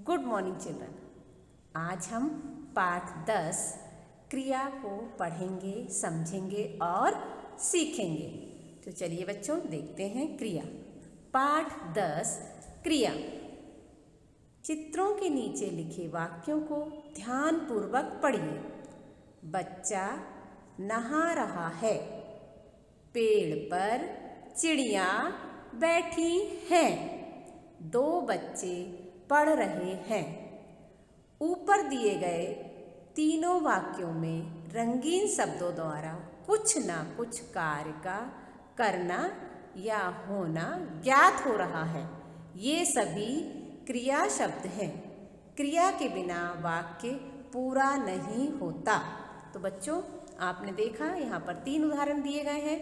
Good morning children. आज हम पाठ 10 क्रिया को पढ़ेंगे, समझेंगे और सीखेंगे। तो चलिए बच्चों देखते हैं क्रिया। पाठ 10 क्रिया। चित्रों के नीचे लिखे वाक्यों को ध्यानपूर्वक पढ़िए। बच्चा नहा रहा है। पेड़ पर चिड़िया बैठी हैं। दो बच्चे पढ़ रहे हैं। ऊपर दिए गए तीनों वाक्यों में रंगीन शब्दों द्वारा कुछ ना कुछ कार्य का करना या होना ज्ञात हो रहा है। ये सभी क्रिया शब्द हैं। क्रिया के बिना वाक्य पूरा नहीं होता। तो बच्चों आपने देखा यहाँ पर 3 उदाहरण दिए गए हैं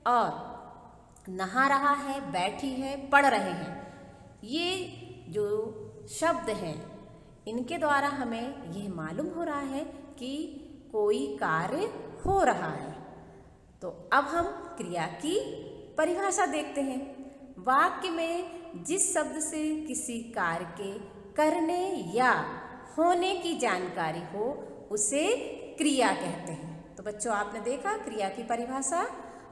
और नहा रहा है, बैठी है, पढ़ रहे हैं। ये जो शब्द हैं इनके द्वारा हमें यह मालूम हो रहा है कि कोई कार्य हो रहा है। तो अब हम क्रिया की परिभाषा देखते हैं। वाक्य में जिस शब्द से किसी कार्य के करने या होने की जानकारी हो उसे क्रिया कहते हैं। तो बच्चों आपने देखा क्रिया की परिभाषा।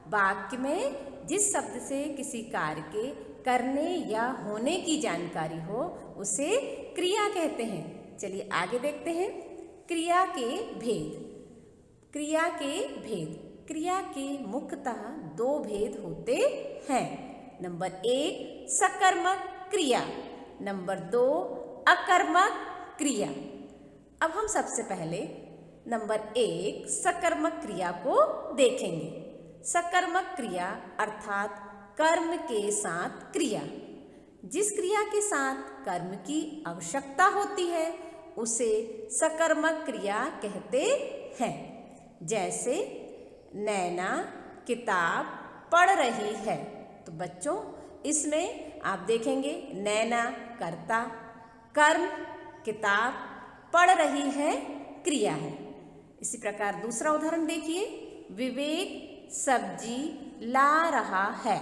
वाक्य में जिस शब्द से किसी कार्य के करने या होने की जानकारी हो उसे क्रिया कहते हैं। चलिए आगे देखते हैं क्रिया के भेद। क्रिया के भेद। क्रिया के मुख्यतः 2 भेद होते हैं। नंबर 1 सकर्मक क्रिया, नंबर 2 अकर्मक क्रिया। अब हम सबसे पहले नंबर 1 सकर्मक क्रिया को देखेंगे। सकर्मक क्रिया अर्थात कर्म के साथ क्रिया। जिस क्रिया के साथ कर्म की आवश्यकता होती है उसे सकर्मक क्रिया कहते हैं। जैसे नैना किताब पढ़ रही है। तो बच्चों इसमें आप देखेंगे नैना कर्ता, कर्म किताब पढ़ रही है क्रिया है। इसी प्रकार दूसरा उदाहरण देखिए। विवेक सब्जी ला रहा है।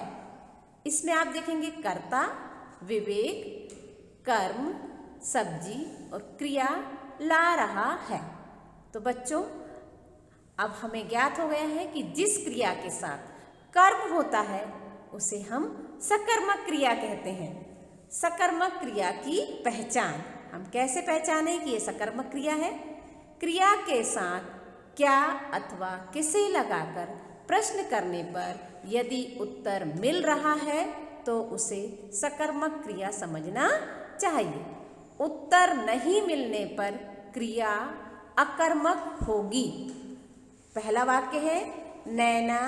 इसमें आप देखेंगे कर्ता, विवेक, कर्म, सब्जी और क्रिया ला रहा है। तो बच्चों अब हमें ज्ञात हो गया है कि जिस क्रिया के साथ कर्म होता है उसे हम सकर्मक क्रिया कहते हैं। सकर्मक क्रिया की पहचान हम कैसे पहचानें कि ये सकर्मक क्रिया है? क्रिया के साथ क्या अथवा किसे लगाकर प्रश्न करने पर यदि उत्तर मिल रहा है तो उसे सकर्मक क्रिया समझना चाहिए। उत्तर नहीं मिलने पर क्रिया अकर्मक होगी। पहला वाक्य है नैना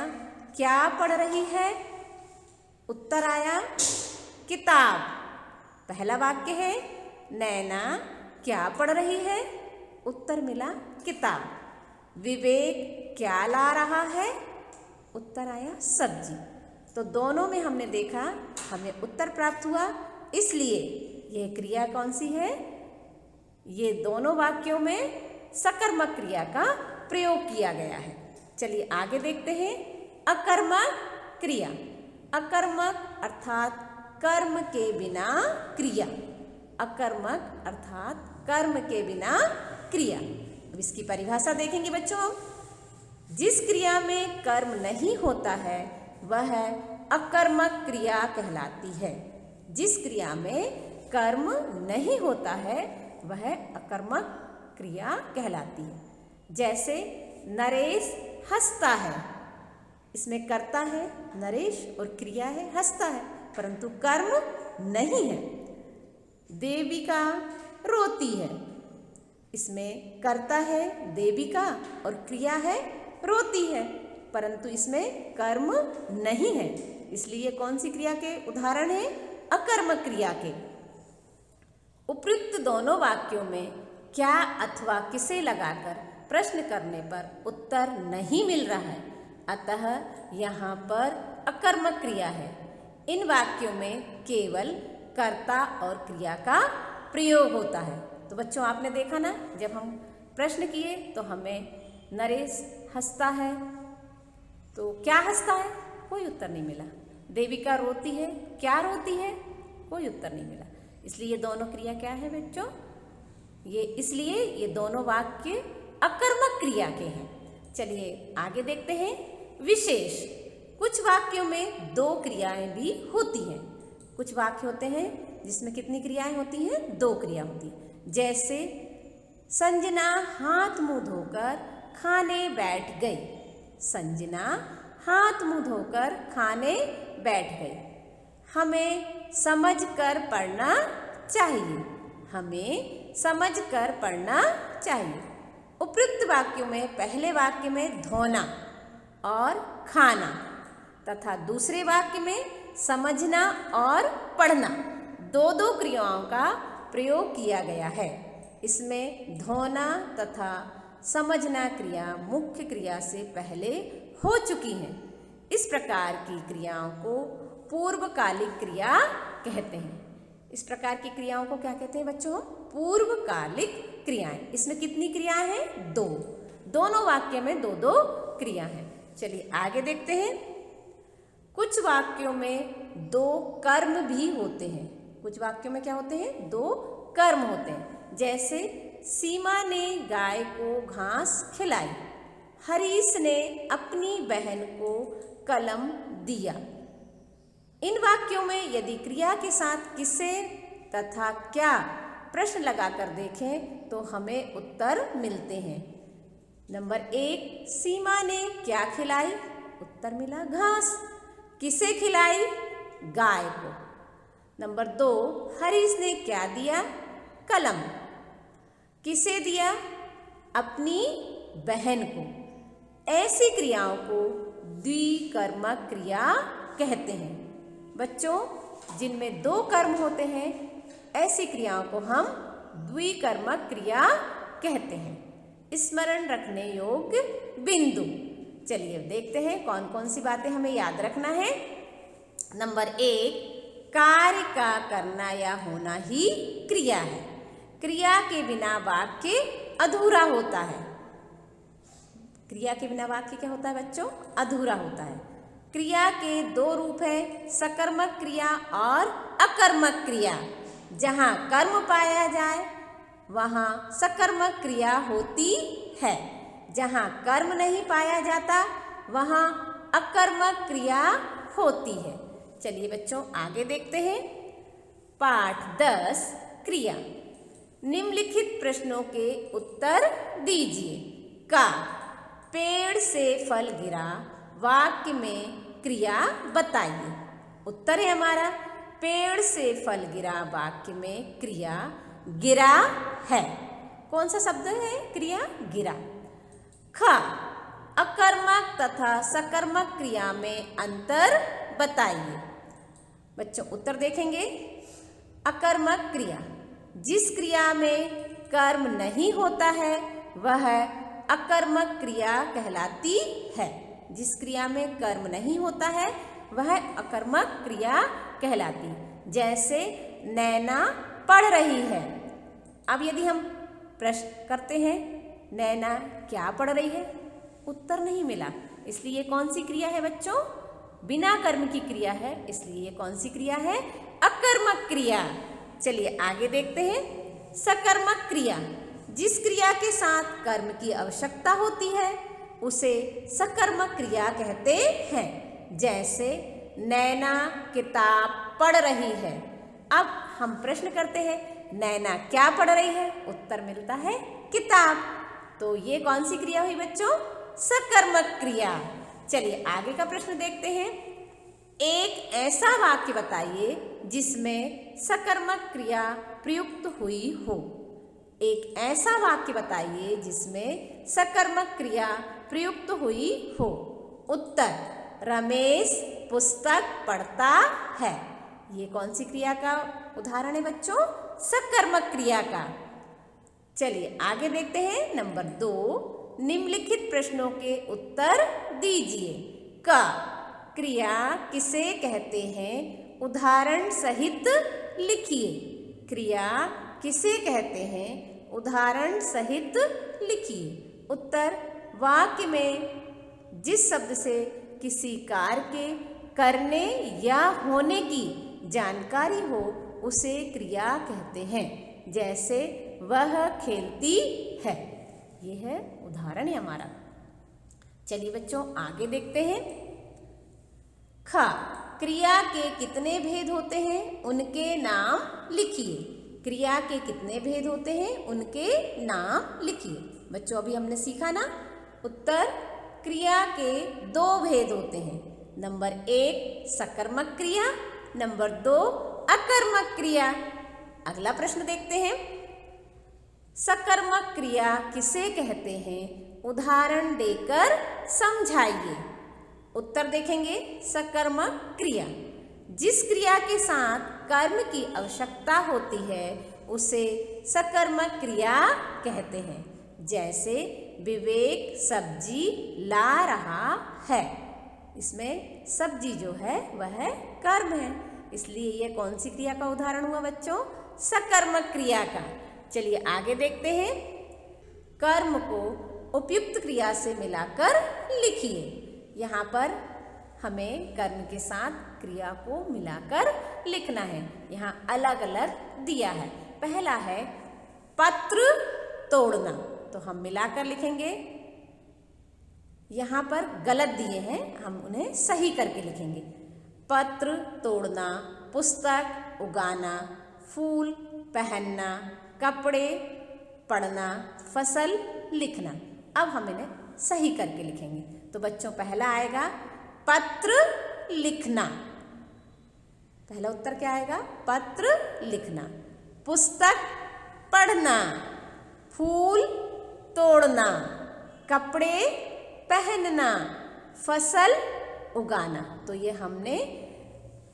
क्या पढ़ रही है? उत्तर आया किताब। पहला वाक्य है नैना क्या पढ़ रही है? उत्तर मिला किताब। विवेक क्या ला रहा है? उत्तर आया सब्जी। तो दोनों में हमने देखा हमें उत्तर प्राप्त हुआ। इसलिए यह क्रिया कौन सी है? ये दोनों वाक्यों में सकर्मक क्रिया का प्रयोग किया गया है। चलिए आगे देखते हैं अकर्मक क्रिया। अकर्मक अर्थात कर्म के बिना क्रिया। अकर्मक अर्थात कर्म के बिना क्रिया। अब इसकी परिभाषा देखेंगे बच्चों हम। जिस क्रिया में कर्म नहीं होता है वह अकर्मक क्रिया कहलाती है। जिस क्रिया में कर्म नहीं होता है वह अकर्मक क्रिया कहलाती है। जैसे नरेश हंसता है। इसमें कर्ता है नरेश और क्रिया है हंसता है, परंतु कर्म नहीं है। देविका रोती है। इसमें कर्ता है देविका और क्रिया है रोती है, परंतु इसमें कर्म नहीं है। इसलिए कौन सी क्रिया के उदाहरण है? अकर्मक क्रिया के। उपयुक्त दोनों वाक्यों में क्या अथवा किसे लगाकर प्रश्न करने पर उत्तर नहीं मिल रहा है, अतः यहाँ पर अकर्मक क्रिया है। इन वाक्यों में केवल कर्ता और क्रिया का प्रयोग होता है। तो बच्चों आपने देखा ना, जब हम प्रश्न किए तो हमें नरेश हंसता है, तो क्या हंसता है? कोई उत्तर नहीं मिला। देविका रोती है, क्या रोती है? कोई उत्तर नहीं मिला। इसलिए दोनों क्रिया क्या है बच्चों? ये इसलिए ये दोनों वाक्य अकर्मक क्रिया के हैं। चलिए आगे देखते हैं विशेष। कुछ वाक्यों में 2 क्रियाएं भी होती हैं। कुछ वाक्य होते हैं जिसमें कितनी क्रियाएं होती हैं? 2 क्रिया होती हैं। जैसे संजना हाथ मुंह धोकर खाने बैठ गई। संजना हाथ मुंह धोकर खाने बैठ गई। हमें समझकर पढ़ना चाहिए। हमें समझकर पढ़ना चाहिए। उपयुक्त वाक्यों में पहले वाक्य में धोना और खाना तथा दूसरे वाक्य में समझना और पढ़ना 2 क्रियाओं का प्रयोग किया गया है। इसमें धोना तथा समझना क्रिया मुख्य क्रिया से पहले हो चुकी हैं। इस प्रकार की क्रियाओं को पूर्वकालिक क्रिया कहते हैं। इस प्रकार की क्रियाओं को क्या कहते हैं बच्चों? पूर्वकालिक क्रियाएं। इसमें कितनी क्रियाएं हैं? 2। दोनों वाक्य में 2 क्रिया हैं। चलिए आगे देखते हैं। कुछ वाक्यों में 2 कर्म भी होते हैं। कुछ वाक्यों में क्या होते हैं? 2 कर्म होते हैं। जैसे सीमा ने गाय को घास खिलाई। हरीश ने अपनी बहन को कलम दिया। इन वाक्यों में यदि क्रिया के साथ किसे तथा क्या प्रश्न लगाकर देखें तो हमें उत्तर मिलते हैं। नंबर 1, सीमा ने क्या खिलाई? उत्तर मिला घास। किसे खिलाई? गाय को। नंबर 2, हरीश ने क्या दिया? कलम। किसे दिया? अपनी बहन को। ऐसी क्रियाओं को द्विकर्मक क्रिया कहते हैं। बच्चों, जिनमें 2 कर्म होते हैं ऐसी क्रियाओं को हम द्विकर्मक क्रिया कहते हैं। स्मरण रखने योग्य बिंदु। चलिए देखते हैं कौन कौन सी बातें हमें याद रखना है। नंबर 1, कार्य का करना या होना ही क्रिया है। क्रिया के बिना वाक्य अधूरा होता है। क्रिया के बिना वाक्य क्या होता है बच्चों? अधूरा होता है। क्रिया के 2 रूप हैं, सकर्मक क्रिया और अकर्मक क्रिया। जहाँ कर्म पाया जाए वहाँ सकर्मक क्रिया होती है। जहाँ कर्म नहीं पाया जाता वहाँ अकर्मक क्रिया होती है। चलिए बच्चों आगे देखते हैं। पाठ 10 क्रिया। निम्नलिखित प्रश्नों के उत्तर दीजिए। का पेड़ से फल गिरा, वाक्य में क्रिया बताइए। उत्तर है हमारा पेड़ से फल गिरा, वाक्य में क्रिया गिरा है। कौन सा शब्द है? क्रिया गिरा। ख अकर्मक तथा सकर्मक क्रिया में अंतर बताइए। बच्चों उत्तर देखेंगे। अकर्मक क्रिया, जिस क्रिया में कर्म नहीं होता है वह अकर्मक क्रिया कहलाती है। जिस क्रिया में कर्म नहीं होता है वह अकर्मक क्रिया कहलाती। जैसे नैना पढ़ रही है। अब यदि हम प्रश्न करते हैं नैना क्या पढ़ रही है? उत्तर नहीं मिला। इसलिए ये कौन सी क्रिया है बच्चों? बिना कर्म की क्रिया है, इसलिए ये कौन सी क्रिया है? अकर्मक क्रिया। चलिए आगे देखते हैं। सकर्मक क्रिया, जिस क्रिया के साथ कर्म की आवश्यकता होती है उसे सकर्मक क्रिया कहते हैं। जैसे नैना किताब पढ़ रही है। अब हम प्रश्न करते हैं नैना क्या पढ़ रही है? उत्तर मिलता है किताब। तो ये कौन सी क्रिया हुई बच्चों? सकर्मक क्रिया। चलिए आगे का प्रश्न देखते हैं। एक ऐसा वाक्य बताइए जिसमें सकर्मक क्रिया प्रयुक्त हुई हो। एक ऐसा वाक्य बताइए जिसमें सकर्मक क्रिया प्रयुक्त हुई हो। उत्तर रमेश पुस्तक पढ़ता है। ये कौन सी क्रिया का उदाहरण है बच्चों? सकर्मक क्रिया का। चलिए आगे देखते हैं। नंबर 2, निम्नलिखित प्रश्नों के उत्तर दीजिए। क क्रिया किसे कहते हैं? उदाहरण सहित लिखिए। क्रिया किसे कहते हैं? उदाहरण सहित लिखिए। उत्तर वाक्य में जिस शब्द से किसी कार्य के करने या होने की जानकारी हो उसे क्रिया कहते हैं। जैसे वह खेलती है। ये है उदाहरण है हमारा। चलिए बच्चों आगे देखते हैं। ख, क्रिया के कितने भेद होते हैं, उनके नाम लिखिए। क्रिया के कितने भेद होते हैं, उनके नाम लिखिए। बच्चों अभी हमने सीखा ना उत्तर, क्रिया के 2 भेद होते हैं। नंबर 1 सकर्मक क्रिया, नंबर 2 अकर्मक क्रिया। अगला प्रश्न देखते हैं। सकर्मक क्रिया किसे कहते हैं, उदाहरण देकर समझाइए। उत्तर देखेंगे। सकर्मक क्रिया, जिस क्रिया के साथ कर्म की आवश्यकता होती है उसे सकर्मक क्रिया कहते हैं। जैसे विवेक सब्जी ला रहा है, इसमें सब्जी जो है वह कर्म है, इसलिए यह कौन सी क्रिया का उदाहरण हुआ बच्चों, सकर्मक क्रिया का। चलिए आगे देखते हैं। कर्म को उपयुक्त क्रिया से मिलाकर लिखिए। यहाँ पर हमें कर्म के साथ क्रिया को मिलाकर लिखना है। यहाँ अलग अलग दिया है। पहला है पत्र तोड़ना, तो हम मिलाकर लिखेंगे। यहाँ पर गलत दिए हैं, हम उन्हें सही करके लिखेंगे। पत्र तोड़ना, पुस्तक उगाना, फूल पहनना, कपड़े पढ़ना, फसल लिखना। अब हम इन्हें सही करके लिखेंगे। तो बच्चों पहला आएगा पत्र लिखना। पहला उत्तर क्या आएगा, पत्र लिखना। पुस्तक पढ़ना, फूल तोड़ना, कपड़े पहनना, फसल उगाना। तो ये हमने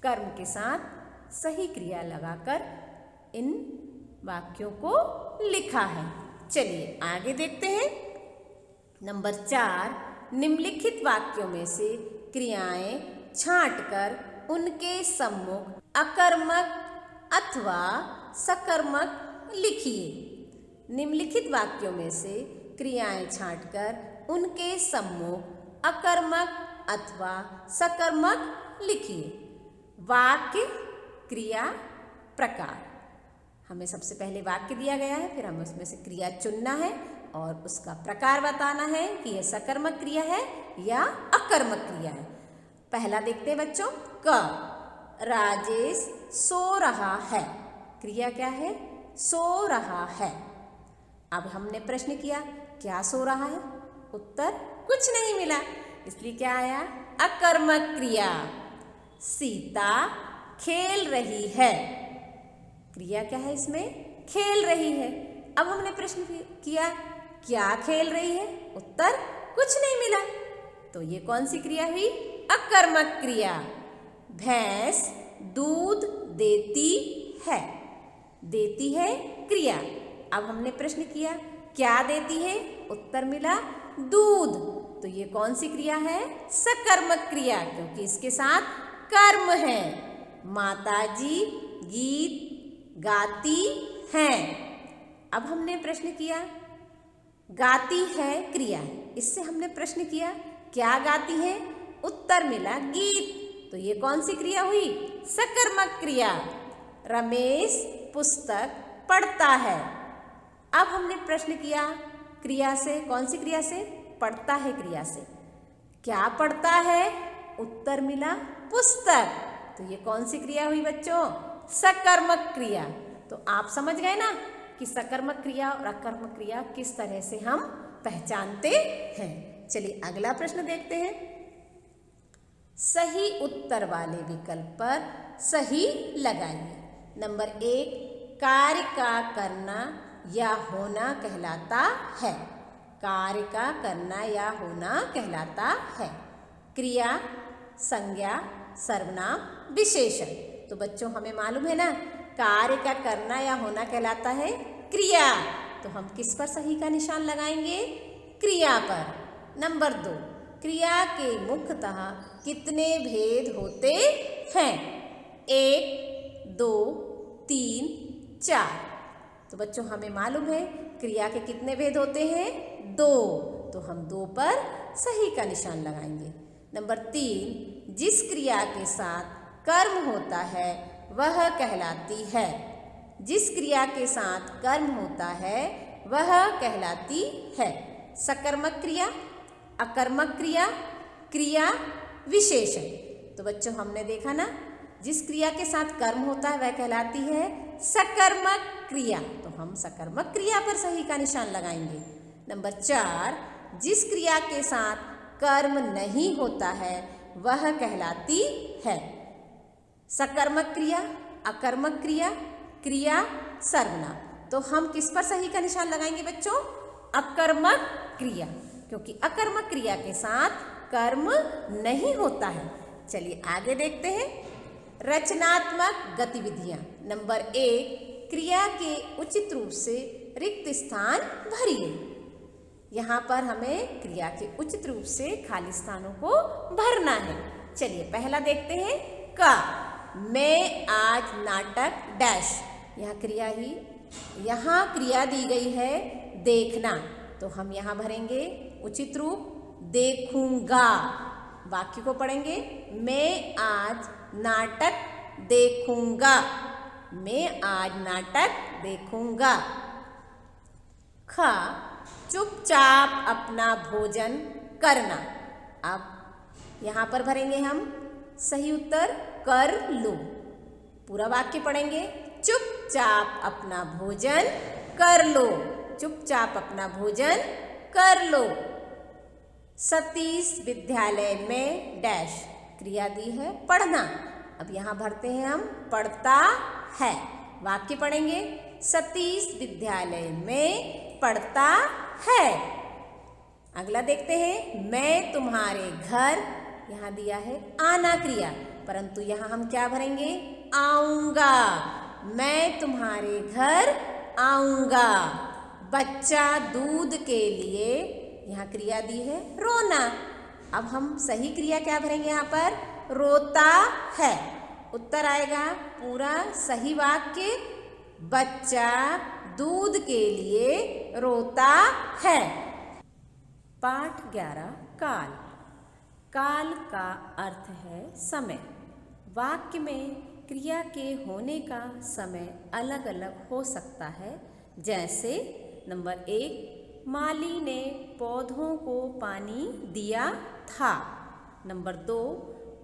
कर्म के साथ सही क्रिया लगाकर इन वाक्यों को लिखा है। चलिए आगे देखते हैं। नंबर 4, निम्नलिखित वाक्यों में से क्रियाएं छांटकर उनके सम्मुख अकर्मक अथवा सकर्मक लिखिए। निम्नलिखित वाक्यों में से क्रियाएं छांटकर उनके सम्मुख अकर्मक अथवा सकर्मक लिखिए। वाक्य क्रिया प्रकार, हमें सबसे पहले वाक्य दिया गया है, फिर हमें उसमें से क्रिया चुनना है और उसका प्रकार बताना है कि यह सकर्मक क्रिया है या अकर्मक क्रिया है। पहला देखते हैं बच्चों। क, राजेश सो रहा है। क्रिया क्या है, सो रहा है। अब हमने प्रश्न किया क्या सो रहा है, उत्तर कुछ नहीं मिला, इसलिए क्या आया, अकर्मक क्रिया। सीता खेल रही है। क्रिया क्या है इसमें, खेल रही है। अब हमने प्रश्न किया क्या खेल रही है, उत्तर कुछ नहीं मिला, तो ये कौन सी क्रिया हुई, अकर्मक क्रिया। भैंस दूध देती है। देती है क्रिया। अब हमने प्रश्न किया क्या देती है, उत्तर मिला दूध, तो ये कौन सी क्रिया है, सकर्मक क्रिया, क्योंकि इसके साथ कर्म है। माताजी गीत गाती हैं। अब हमने प्रश्न किया गाती है क्रिया, इससे हमने प्रश्न किया क्या गाती है, उत्तर मिला गीत, तो ये कौन सी क्रिया हुई, सकर्मक क्रिया। रमेश पुस्तक पढ़ता है। अब हमने प्रश्न किया क्रिया से, कौन सी क्रिया से, पढ़ता है क्रिया से। क्या पढ़ता है, उत्तर मिला पुस्तक, तो ये कौन सी क्रिया हुई बच्चों, सकर्मक क्रिया। तो आप समझ गए ना कि सकर्मक क्रिया और अकर्मक क्रिया किस तरह से हम पहचानते हैं। चलिए अगला प्रश्न देखते हैं। सही उत्तर वाले विकल्प पर सही लगाइए। नंबर 1, कार्य का करना या होना कहलाता है। कार्य का करना या होना कहलाता है। क्रिया, संज्ञा, सर्वनाम, विशेषण। तो बच्चों हमें मालूम है ना, कार्य का करना या होना कहलाता है क्रिया, तो हम किस पर सही का निशान लगाएंगे, क्रिया पर। नंबर 2, क्रिया के मुख्यतः कितने भेद होते हैं, 1, 2, 3, 4। तो बच्चों हमें मालूम है क्रिया के कितने भेद होते हैं, 2, तो हम 2 पर सही का निशान लगाएंगे। नंबर 3, जिस क्रिया के साथ कर्म होता है वह कहलाती है। जिस क्रिया के साथ कर्म होता है वह कहलाती है सकर्मक क्रिया, अकर्मक क्रिया, क्रिया विशेषण। तो बच्चों हमने देखा ना, जिस क्रिया के साथ कर्म होता है वह कहलाती है सकर्मक क्रिया। तो हम सकर्मक क्रिया पर सही का निशान लगाएंगे। नंबर 4, जिस क्रिया के साथ कर्म नहीं होता है वह कहलाती है सकर्मक क्रिया, अकर्मक क्रिया, क्रिया सर्वनाम। तो हम किस पर सही का निशान लगाएंगे बच्चों? अकर्मक क्रिया, क्योंकि अकर्मक क्रिया के साथ कर्म नहीं होता है। चलिए आगे देखते हैं। रचनात्मक गतिविधियां। नंबर 1, क्रिया के उचित रूप से रिक्त स्थान भरिए। यहाँ पर हमें क्रिया के उचित रूप से खाली स्थानों को भरना है। चलिए पहला देखते हैं का। मैं आज नाटक डैश। यहाँ क्रिया दी गई है देखना, तो हम यहाँ भरेंगे उचित रूप देखूंगा। वाक्य को पढ़ेंगे, मैं आज नाटक देखूंगा। मैं आज नाटक देखूंगा। ख, चुपचाप अपना भोजन करना। अब यहाँ पर भरेंगे हम सही उत्तर कर लो। पूरा वाक्य पढ़ेंगे, चुपचाप अपना भोजन कर लो। चुपचाप अपना भोजन कर लो। सतीश विद्यालय में डैश। क्रिया दी है पढ़ना। अब यहाँ भरते हैं हम पढ़ता है। वाक्य पढ़ेंगे, सतीश विद्यालय में पढ़ता है। अगला देखते हैं, मैं तुम्हारे घर। यहाँ दिया है आना क्रिया, परंतु यहाँ हम क्या भरेंगे? आऊंगा। मैं तुम्हारे घर आऊंगा। बच्चा दूध के लिए, यहाँ क्रिया दी है रोना। अब हम सही क्रिया क्या भरेंगे? यहाँ पर रोता है। उत्तर आएगा पूरा सही वाक्य, बच्चा दूध के लिए रोता है। पाठ 11 काल। काल का अर्थ है समय। वाक्य में क्रिया के होने का समय अलग अलग हो सकता है। जैसे नंबर 1, माली ने पौधों को पानी दिया था। नंबर 2,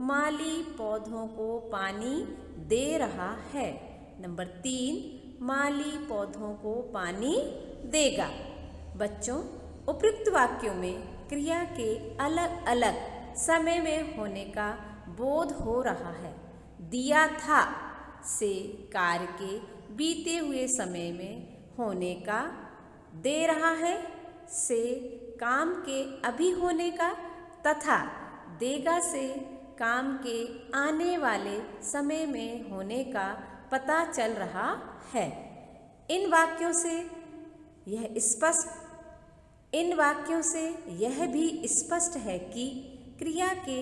माली पौधों को पानी दे रहा है। नंबर 3, माली पौधों को पानी देगा। बच्चों, उपयुक्त वाक्यों में क्रिया के अलग अलग समय में होने का बोध हो रहा है। दिया था से कार्य के बीते हुए समय में होने का, दे रहा है से काम के अभी होने का, तथा देगा से काम के आने वाले समय में होने का पता चल रहा है। इन वाक्यों से यह भी स्पष्ट है कि क्रिया के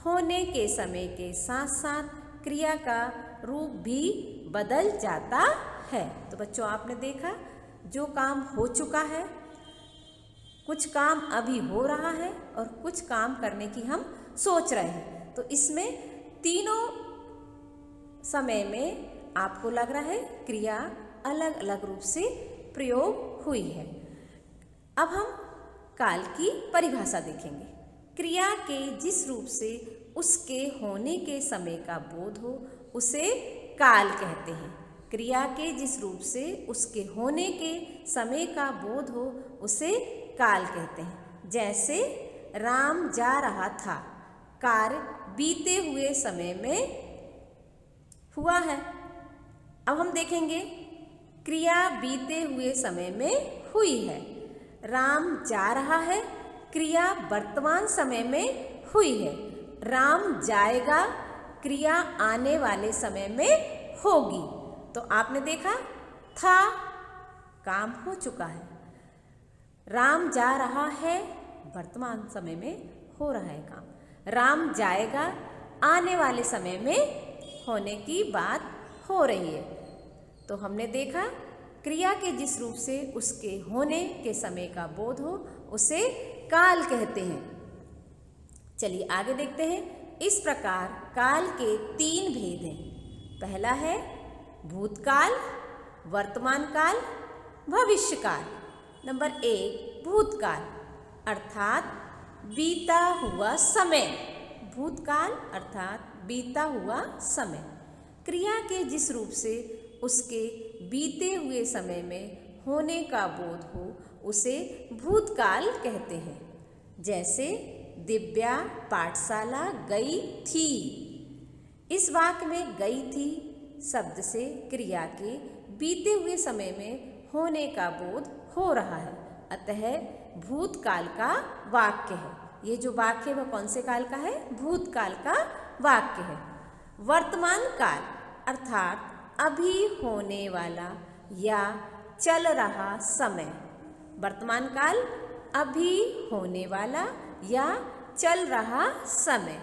होने के समय के साथ साथ क्रिया का रूप भी बदल जाता है। तो बच्चों, आपने देखा, जो काम हो चुका है, कुछ काम अभी हो रहा है और कुछ काम करने की हम सोच रहे हैं। तो इसमें तीनों समय में आपको लग रहा है क्रिया अलग अलग रूप से प्रयोग हुई है। अब हम काल की परिभाषा देखेंगे। क्रिया के जिस रूप से उसके होने के समय का बोध हो उसे काल कहते हैं। क्रिया के जिस रूप से उसके होने के समय का बोध हो उसे काल कहते हैं। जैसे राम जा रहा था, कार्य बीते हुए समय में हुआ है। अब हम देखेंगे क्रिया बीते हुए समय में हुई है। राम जा रहा है, क्रिया वर्तमान समय में हुई है। राम जाएगा, क्रिया आने वाले समय में होगी। तो आपने देखा, था काम हो चुका है, राम जा रहा है वर्तमान समय में हो रहा है काम, राम जाएगा आने वाले समय में होने की बात हो रही है। तो हमने देखा, क्रिया के जिस रूप से उसके होने के समय का बोध हो उसे काल कहते हैं। चलिए आगे देखते हैं। इस प्रकार काल के 3 भेद हैं। पहला है भूतकाल, वर्तमान काल, भविष्य काल। नंबर 1 भूतकाल अर्थात बीता हुआ समय। भूतकाल अर्थात बीता हुआ समय। क्रिया के जिस रूप से उसके बीते हुए समय में होने का बोध हो उसे भूतकाल कहते हैं। जैसे दिव्या पाठशाला गई थी। इस वाक्य में गई थी शब्द से क्रिया के बीते हुए समय में होने का बोध हो रहा है, अतः भूतकाल का वाक्य है। ये जो वाक्य है वह कौन से काल का है? भूतकाल का वाक्य है। वर्तमान काल अर्थात अभी होने वाला या चल रहा समय। वर्तमान काल अभी होने वाला या चल रहा समय।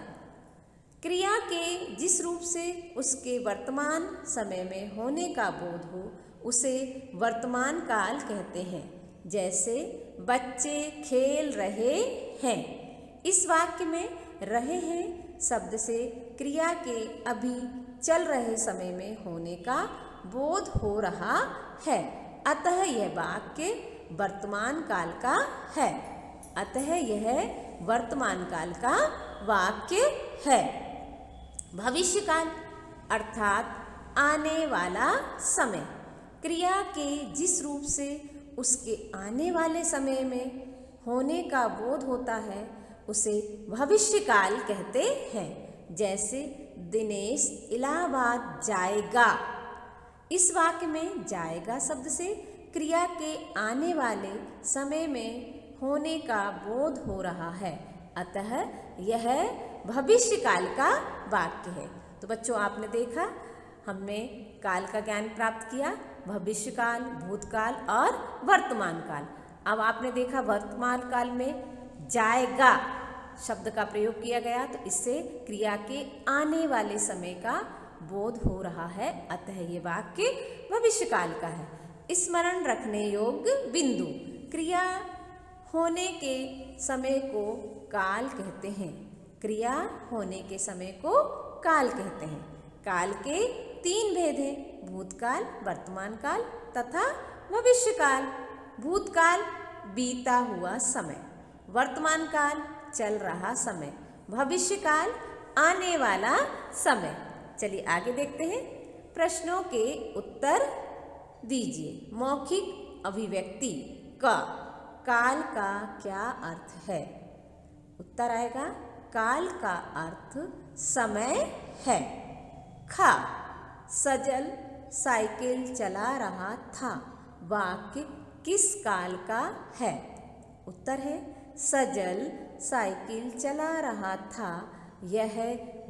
क्रिया के जिस रूप से उसके वर्तमान समय में होने का बोध हो उसे वर्तमान काल कहते हैं। जैसे बच्चे खेल रहे हैं। इस वाक्य में रहे हैं शब्द से क्रिया के अभी चल रहे समय में होने का बोध हो रहा है, अतः यह वाक्य वर्तमान काल का है। अतः यह वर्तमान काल का वाक्य है। भविष्य काल अर्थात आने वाला समय। क्रिया के जिस रूप से उसके आने वाले समय में होने का बोध होता है उसे भविष्य काल कहते हैं। जैसे दिनेश इलाहाबाद जाएगा। इस वाक्य में जाएगा शब्द से क्रिया के आने वाले समय में होने का बोध हो रहा है, अतः यह भविष्य काल का वाक्य है। तो बच्चों आपने देखा, हमने काल का ज्ञान प्राप्त किया, भविष्य काल, भूतकाल और वर्तमान काल। अब आपने देखा वर्तमान काल में जाएगा शब्द का प्रयोग किया गया, तो इससे क्रिया के आने वाले समय का बोध हो रहा है, अतः ये वाक्य भविष्य काल का है। स्मरण रखने योग्य बिंदु। क्रिया होने के समय को काल कहते हैं। क्रिया होने के समय को काल कहते हैं। काल के 3 भेद हैं, भूतकाल, वर्तमान काल तथा भविष्य काल। भूतकाल बीता हुआ समय, वर्तमान काल चल रहा समय, भविष्य काल आने वाला समय। चलिए आगे देखते हैं। प्रश्नों के उत्तर दीजिए। मौखिक अभिव्यक्ति का काल का क्या अर्थ है? उत्तर आएगा काल का अर्थ समय है। खा सजल साइकिल चला रहा था। वाक्य किस काल का है? उत्तर है सजल साइकिल चला रहा था, यह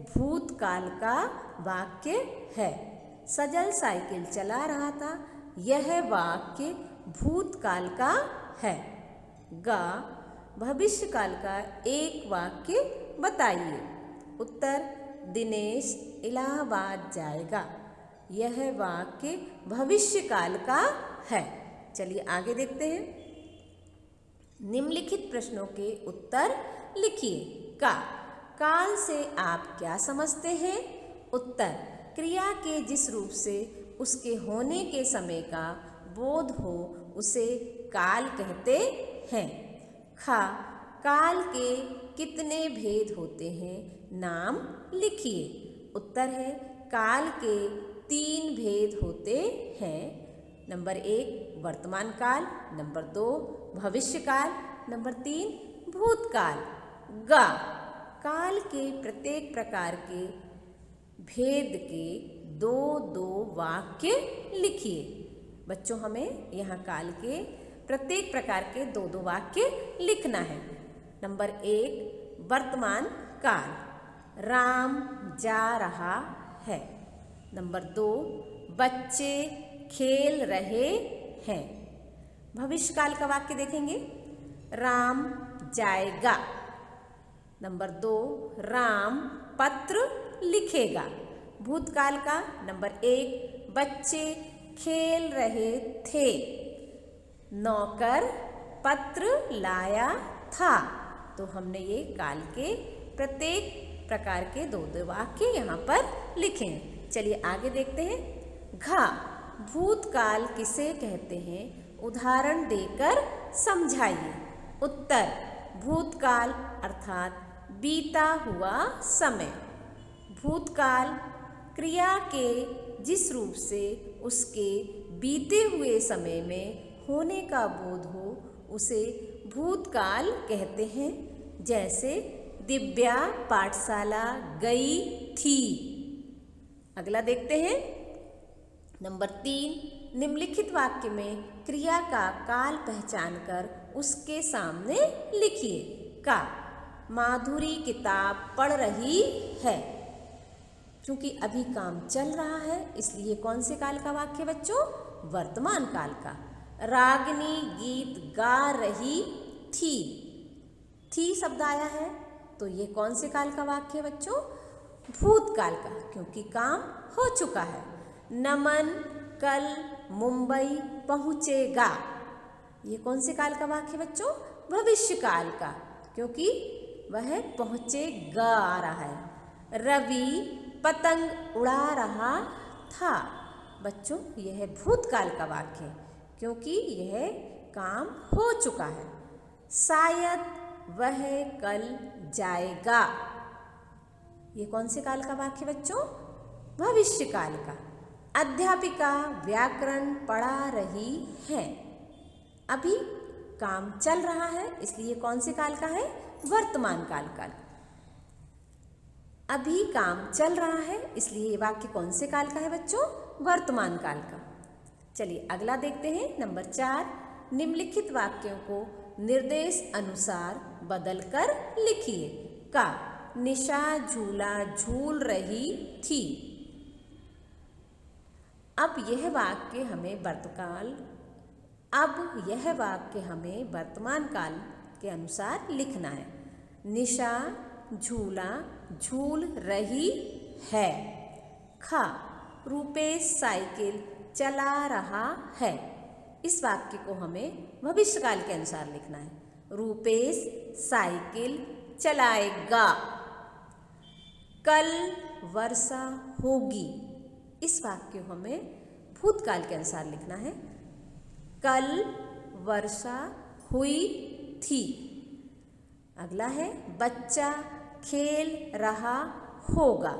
भूतकाल का वाक्य है। सजल साइकिल चला रहा था, यह वाक्य भूतकाल का है। गा भविष्य काल का एक वाक्य बताइए। उत्तर दिनेश इलाहाबाद जाएगा, यह वाक्य भविष्य काल का है। चलिए आगे देखते हैं। निम्नलिखित प्रश्नों के उत्तर लिखिए। काल से आप क्या समझते हैं? उत्तर क्रिया के जिस रूप से उसके होने के समय का बोध हो उसे काल कहते हैं। काल के कितने भेद होते हैं? नाम लिखिए। उत्तर है काल के 3 भेद होते हैं। नंबर 1 वर्तमान काल, नंबर 2 भविष्य काल, नंबर 3 भूतकाल। काल के प्रत्येक प्रकार के भेद के 2-2 वाक्य लिखिए। बच्चों हमें यहाँ काल के प्रत्येक प्रकार के 2-2 वाक्य लिखना है। नंबर 1 वर्तमान काल, राम जा रहा है। नंबर 2 बच्चे खेल रहे हैं। भविष्य काल का वाक्य देखेंगे, राम जाएगा। नंबर 2 राम पत्र लिखेगा। भूतकाल का नंबर 1 बच्चे खेल रहे थे, नौकर पत्र लाया था। तो हमने ये काल के प्रत्येक प्रकार के 2-2 वाक्य यहाँ पर लिखे हैं। चलिए आगे देखते हैं। भूतकाल किसे कहते हैं, उदाहरण देकर समझाइए। उत्तर, भूतकाल अर्थात बीता हुआ समय। भूतकाल क्रिया के जिस रूप से उसके बीते हुए समय में होने का बोध हो उसे भूतकाल कहते हैं। जैसे दिव्या पाठशाला गई थी। अगला देखते हैं। नंबर 3, निम्नलिखित वाक्य में क्रिया का काल पहचान कर उसके सामने लिखिए। का, माधुरी किताब पढ़ रही है। क्योंकि अभी काम चल रहा है इसलिए कौन से काल का वाक्य बच्चों, वर्तमान काल का। रागिनी गीत गा रही थी। थी शब्द आया है तो ये कौन से काल का वाक्य है बच्चों, भूतकाल का, क्योंकि काम हो चुका है। नमन कल मुंबई पहुंचेगा। ये कौन से काल का वाक्य है बच्चों, भविष्य काल का, क्योंकि वह पहुंचेगा आ रहा है। रवि पतंग उड़ा रहा था। बच्चों यह भूतकाल का वाक्य है क्योंकि यह काम हो चुका है। शायद वह कल जाएगा। ये कौन से काल का वाक्य बच्चों, भविष्य काल का। अध्यापिका व्याकरण पढ़ा रही है। अभी काम चल रहा है इसलिए कौन से काल का है, वर्तमान काल का। अभी काम चल रहा है इसलिए ये वाक्य कौन से काल का है बच्चों, वर्तमान काल का। चलिए अगला देखते हैं। नंबर 4, निम्नलिखित वाक्यों को निर्देश अनुसार बदलकर लिखिए। का, निशा झूला झूल रही थी। अब यह वाक्य हमें वर्तमान काल के अनुसार लिखना है। निशा झूला झूल रही है। खा, रूपेश साइकिल चला रहा है। इस वाक्य को हमें भविष्यकाल के अनुसार लिखना है। रूपेश साइकिल चलाएगा। कल वर्षा होगी। इस वाक्य को हमें भूतकाल के अनुसार लिखना है। कल वर्षा हुई थी। अगला है बच्चा खेल रहा होगा।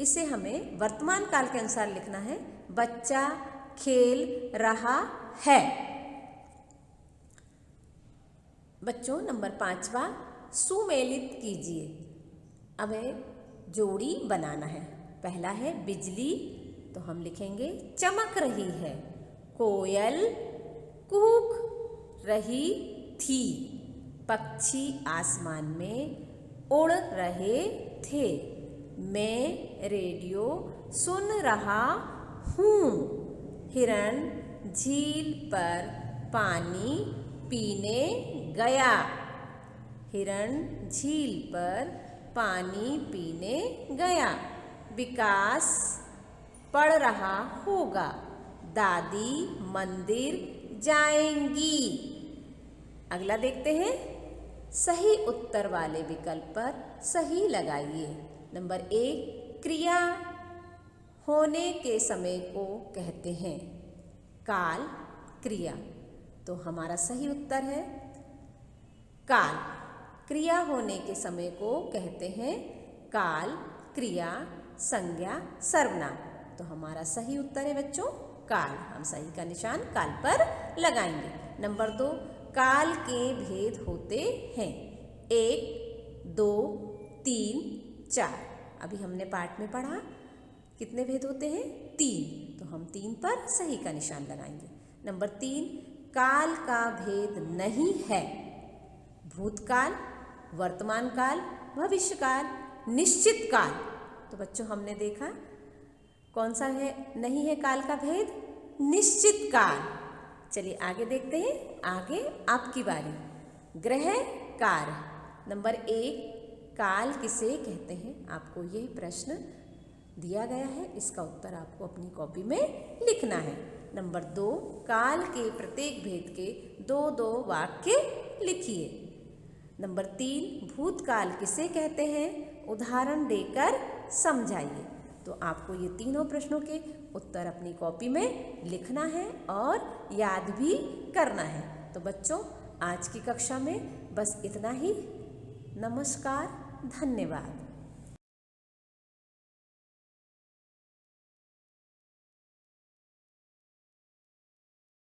इसे हमें वर्तमान काल के अनुसार लिखना है। बच्चा खेल रहा है। बच्चों नंबर 5वां, सुमेलित कीजिए। हमें जोड़ी बनाना है। पहला है बिजली, तो हम लिखेंगे चमक रही है। कोयल कूक रही थी। पक्षी आसमान में उड़ रहे थे। मैं रेडियो सुन रहा हूँ। हिरण झील पर पानी पीने गया। हिरण झील पर पानी पीने गया। विकास पढ़ रहा होगा। दादी मंदिर जाएंगी। अगला देखते हैं। सही उत्तर वाले विकल्प पर सही लगाइए। नंबर 1, क्रिया होने के समय को कहते हैं। काल क्रिया, तो हमारा सही उत्तर है काल। क्रिया होने के समय को कहते हैं काल, क्रिया, संज्ञा, सर्वनाम। तो हमारा सही उत्तर है बच्चों काल। हम सही का निशान काल पर लगाएंगे। नंबर 2, काल के भेद होते हैं। 1, 2, 3, 4। अभी हमने पाठ में पढ़ा कितने भेद होते हैं, 3। तो हम 3 पर सही का निशान लगाएंगे। नंबर 3, काल का भेद नहीं है। भूतकाल, वर्तमान काल, भविष्य काल, निश्चित काल। तो बच्चों हमने देखा कौन सा है, नहीं है काल का भेद, निश्चित काल। चलिए आगे देखते हैं। आगे आपकी बारी। ग्रह कार्य। नंबर 1, काल किसे कहते हैं। आपको ये प्रश्न दिया गया है, इसका उत्तर आपको अपनी कॉपी में लिखना है। नंबर 2, काल के प्रत्येक भेद के 2-2 वाक्य लिखिए। नंबर 3, भूतकाल किसे कहते हैं, उदाहरण देकर समझाइए। तो आपको ये तीनों प्रश्नों के उत्तर अपनी कॉपी में लिखना है और याद भी करना है। तो बच्चों, आज की कक्षा में बस इतना ही। नमस्कार, धन्यवाद।